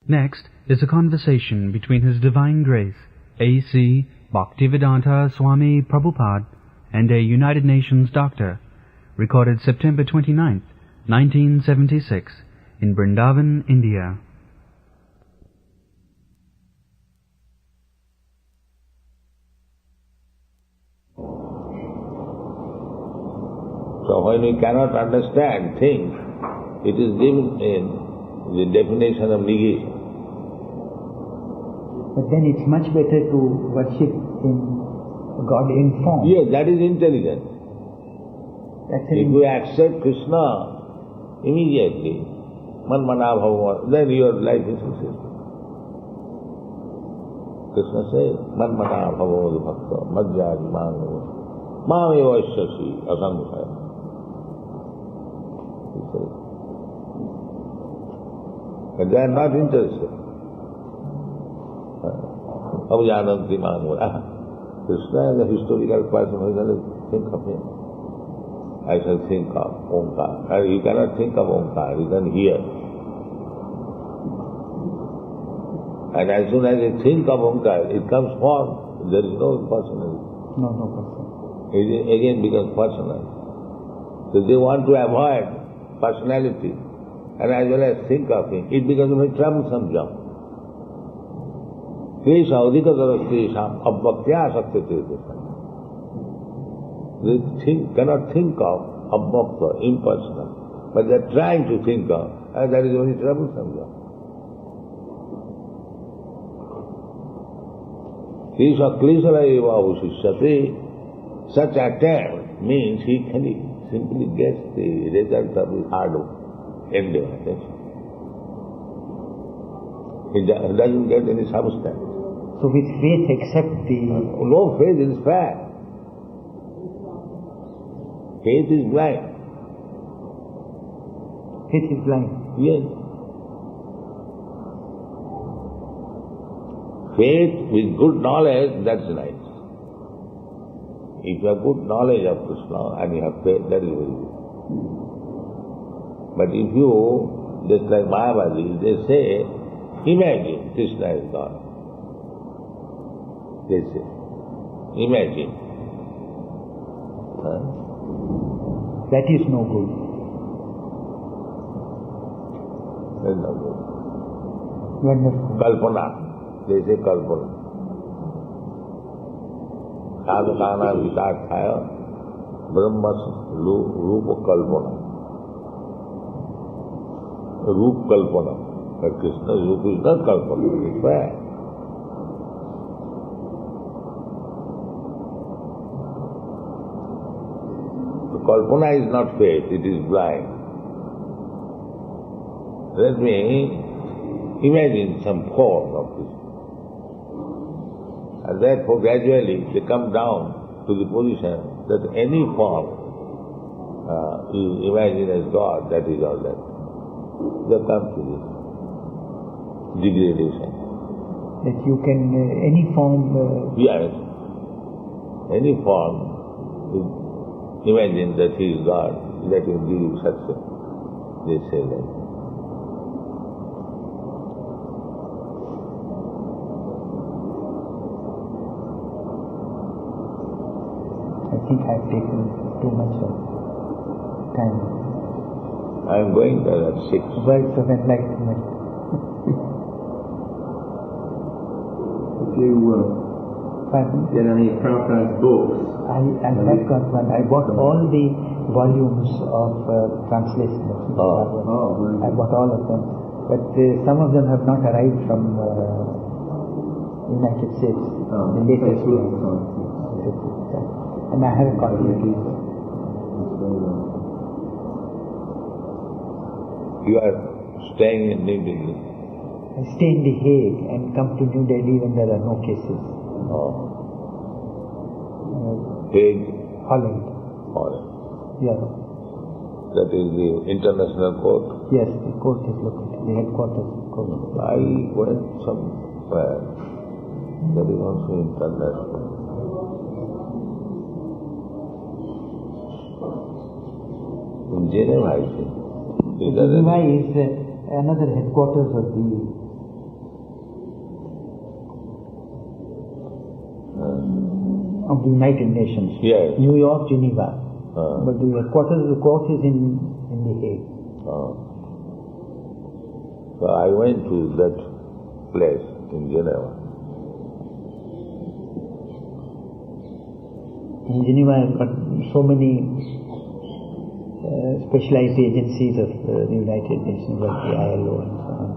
Next is a conversation between His Divine Grace, A.C. Bhaktivedanta Swami Prabhupada, and a United Nations doctor, recorded September 29th, 1976, in Vrindavan, India. So when we cannot understand things, it is given in the definition of negation. But then it's much better to worship in God in form. Yes, that is intelligent. If you accept Krishna immediately, man mana bhava, then your life is successful. Krishna says, man mana bhava bhakta, madhyadi mangava, mameva shasi asamkhaya. He says. But they are not interested. Abhijananti mangava. Krishna is a historical person, who doesn't think of him. I shall think of Omkar. And you cannot think of Omkar, you can hear. And as soon as you think of Omkar, it comes form. There is no personality. No person. It again becomes personal. So they want to avoid personality and as well as think of him. It becomes a very troublesome job. Kesha adhikatara klesham abhaktya sakyate. They cannot think of abhakta, impersonal, but they are trying to think of, and that is very troublesome job. Kesha kleshara eva avushishyate. Such attempt means he simply gets the result of his hard endeavor. He doesn't get any substance. So with faith accept the... No, faith is fact. Faith is blind. Faith is blind. Yes. Faith with good knowledge, that's nice. If you have good knowledge of Krishna and you have faith, that is very good. But if you, just like Mayavadi, they say, imagine Krishna is God. They say, imagine. That is no good. That is no good. Wonderful. Kalpana. They say kalpana. Sadhana vitakaya brahma rupa kalpana. Rup kalpana. But Krishna's rupa is not kalpana. It's fact. Kalpana is not faith, it is blind. Let me imagine some form of this. And therefore gradually they come down to the position that any form you imagine as God, that is all that. They come to this degradation. That you can, any form... Yes, any form. Imagine that he is God, that will give you success. They say that. I think I have taken too much of time. I am going there at 6. Words of enlightenment. If you get any Prabhupada's books, I have got one. I bought all the volumes of translation. I bought all of them. But some of them have not arrived from United States. The latest one. And I have a copy of it. You are staying in New Delhi? I stay in The Hague and come to New Delhi when there are no cases. Hague? Holland. Holland. Yeah. That is the international court? Yes, the court is located, the headquarters of the court. I went somewhere. That is also international. In Geneva, I think. Geneva is another headquarters of the of the United Nations. Yes. New York, Geneva. But the headquarters of the court is in The Hague. So I went to that place in Geneva. In Geneva, I've got so many specialized agencies of the United Nations, like the ILO and so on.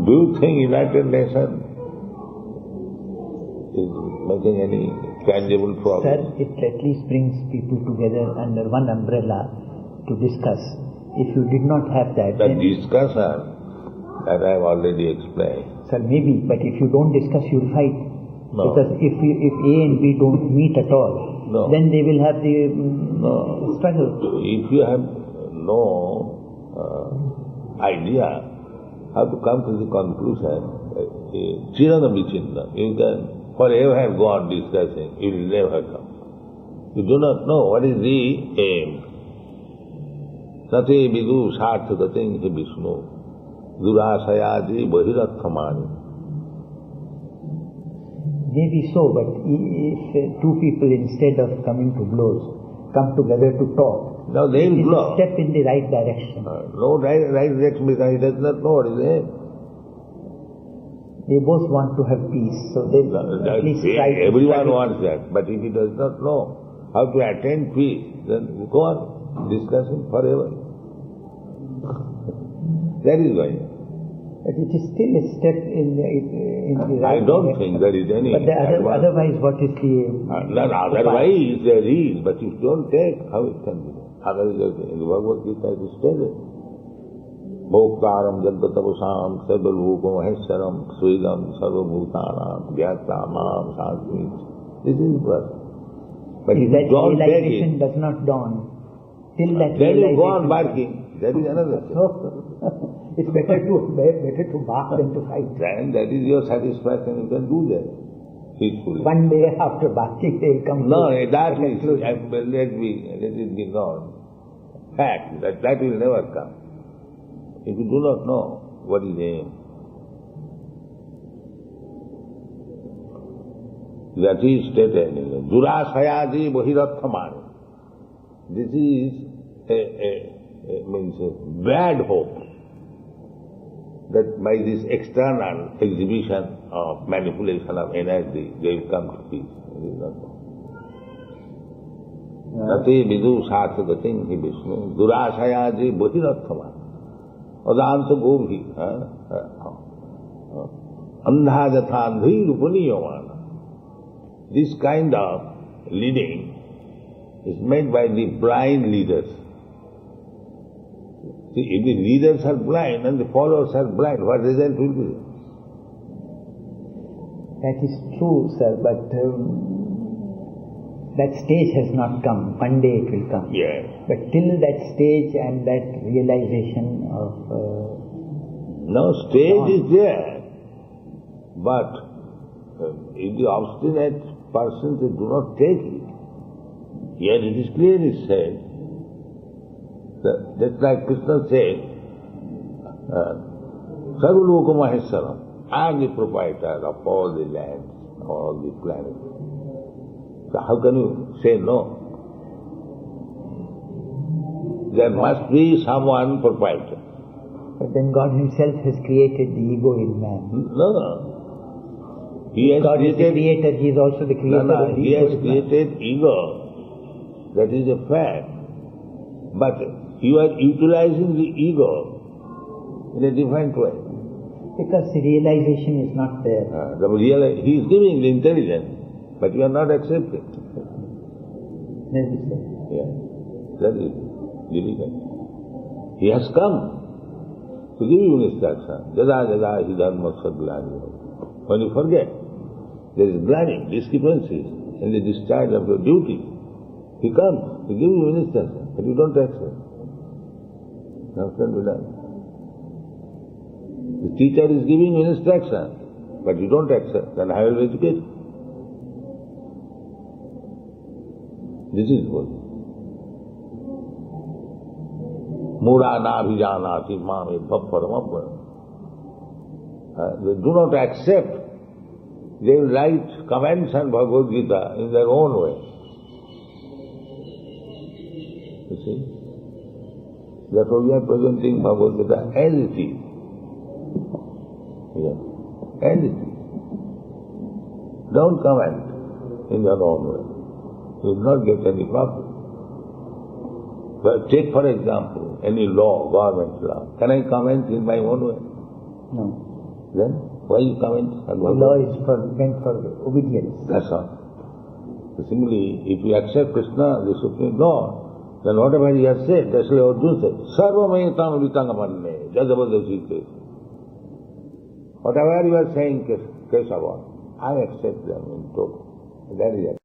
Do you think United Nations is making any tangible progress? Sir, it at least brings people together under one umbrella to discuss. If you did not have that, The then... discussion that I have already explained. Sir, maybe, but if you don't discuss, you'll fight. No. Because if A and B don't meet at all, No. then they will have the struggle. If you have no idea how to come to the conclusion, Chirana Vichinna, you can forever go on discussing, you will never come. You do not know what is the aim. Sate vidu sarthagating he Vishnu, durasayadi bahirathamani. Maybe so, but if two people, instead of coming to blows, come together to talk, Now they it will is blow. a step in the right direction. No right direction because he does not know what is the aim. They both want to have peace, so they at least try to... Everyone wants that, but if he does not know how to attain peace, then go on discussing forever. That is why. But it is still a step in the I right don't direction. think there is any But otherwise, what is the... otherwise there is, but if you don't take, how it can be? Otherwise, in the bhagavad-gita it is stated. Bhoktaram jaggatavasam sarvalokam maheshwaram svedam sarvabhutanam vyata mam santmi. This is verse. But if that you don't take realization it, does not dawn, till that then you go on realization... barking. That is another thing. So, it's better to bark than to fight. Then that is your satisfaction, you can do that peacefully. One day after barking, they will come No, to that a is, conclusion. let it be known. Fact, that will never come. If you do not know what is the aim. That is stated in Durasayadi Bahirathamani. This is means a bad hope that by this external exhibition of manipulation of energy, they will come to peace. It is not so. Nati vidu sarthagating hi Vishnu, durasayadi bahiratthama, adanta gobhi, andha jathandhi rupaniyamana. This kind of leading is made by the blind leaders. See, if the leaders are blind and the followers are blind, what result will be? That is true, sir, but that stage has not come. One day it will come. Yes. But till that stage and that realization of... No, stage is there, but if the obstinate persons they do not take it, yet it is clearly said, just like Krishna said, Sarvaloka Maheshwaram, I am the proprietor of all the lands, all the planets. So how can you say no? There must be someone proprietor. But then God himself has created the ego in man. No. He has God is the created, creator, he is also the creator of the he ego has in man. created ego. That is a fact. But you are utilizing the ego in a different way. Because the realization is not there. He is giving the intelligence, but you are not accepting. Maybe so. Yeah. That is giving it. He has come to give you instruction. Jada jada hi dharma sadglani. When you forget, there is glaring, discrepancies in the discharge of your duty. He comes to give you instruction, but you don't accept. How can be done? The teacher is giving you instruction, but you don't accept, then how will you educate? This is what. Mura na bhijanati mame bhapparamabha. They do not accept. They will write comments on Bhagavad-gita in their own way. You see? Therefore we are presenting Bhagavad-gita as it is. Yeah. As it is. Don't comment in your own way. You will not get any profit. But take for example any law, government law. Can I comment in my own way? No. Then why you comment? The law is meant for obedience. That's all. So similarly, if you accept Krishna, the Supreme Lord, then whatever he has said, that's like Arjuna said, Sarvamaitam vitangamanne, jadabadasite. Whatever you are saying, Kesava, I accept them in total. That is